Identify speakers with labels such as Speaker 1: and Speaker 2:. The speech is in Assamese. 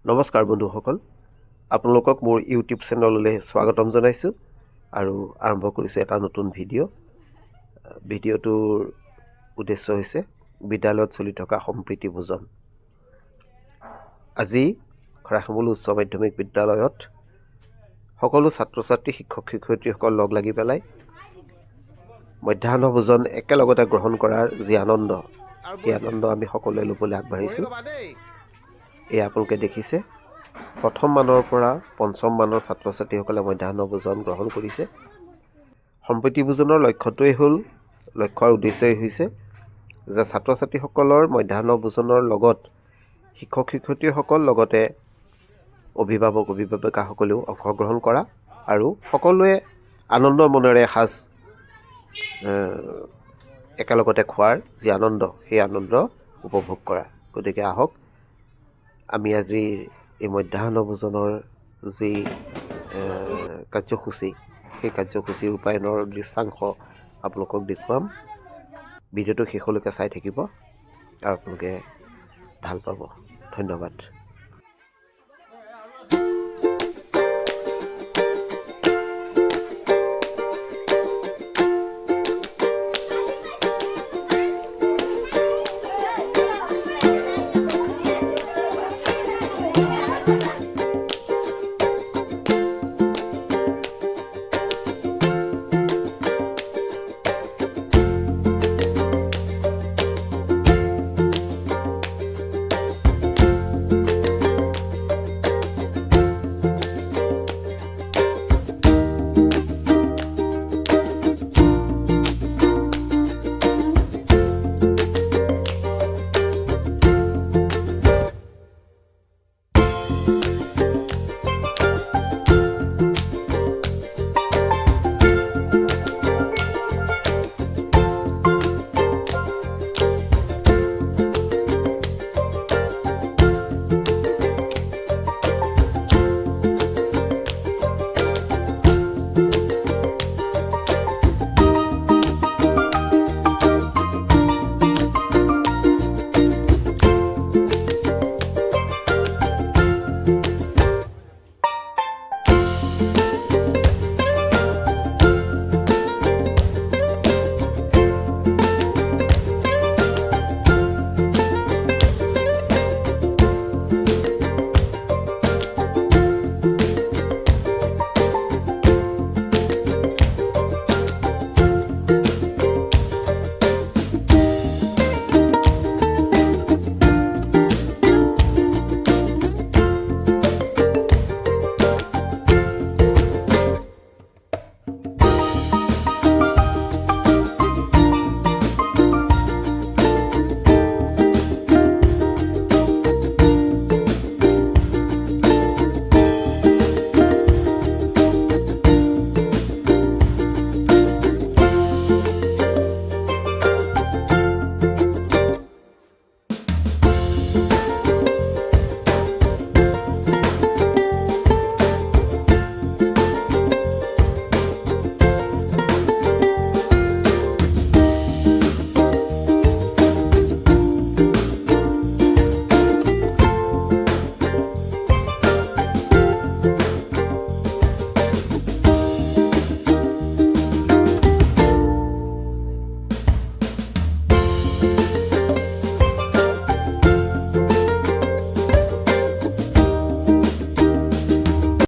Speaker 1: নমস্কাৰ বন্ধুসকল, আপোনালোকক মোৰ ইউটিউব চেনেললৈ স্বাগতম জনাইছোঁ আৰু আৰম্ভ কৰিছোঁ এটা নতুন ভিডিঅ'। ভিডিঅ'টোৰ উদ্দেশ্য হৈছে বিদ্যালয়ত চলি থকা সম্প্ৰীতি ভোজন। আজি খৰাইশামুল উচ্চ মাধ্যমিক বিদ্যালয়ত সকলো ছাত্ৰ ছাত্ৰী শিক্ষক শিক্ষয়িত্ৰীসকল লগ লাগি পেলাই মধ্যাহ্ন ভোজন একেলগতে গ্ৰহণ কৰাৰ যি আনন্দ, সেই আনন্দ আমি সকলোৱে ল'বলৈ আগবাঢ়িছোঁ। এয়া আপোনালোকে দেখিছে, প্ৰথম মানৰ পৰা পঞ্চম মানৰ ছাত্ৰ ছাত্ৰীসকলে মধ্যাহ্ন ভোজন গ্ৰহণ কৰিছে। সম্প্ৰীতি ভোজনৰ লক্ষ্যৰ উদ্দেশ্যই হৈছে যে ছাত্ৰ ছাত্ৰীসকলৰ মধ্যাহ্ন ভোজনৰ লগত শিক্ষক শিক্ষয়িত্ৰীসকল লগতে অভিভাৱিকাসকলেও অংশগ্ৰহণ কৰা আৰু সকলোৱে আনন্দ মনেৰে এসাঁজ একেলগতে খোৱাৰ যি আনন্দ, সেই আনন্দ উপভোগ কৰা। গতিকে আহক, আমি আজি এই মধ্যাহ্ন ভোজনৰ যি কাৰ্যসূচী, সেই কাৰ্যসূচীৰ ৰূপায়ণৰ দৃশ্যাংশ আপোনালোকক দেখুৱাম। ভিডিঅ'টো শেষলৈকে চাই থাকিব আৰু আপোনালোকে ভাল পাব। ধন্যবাদ।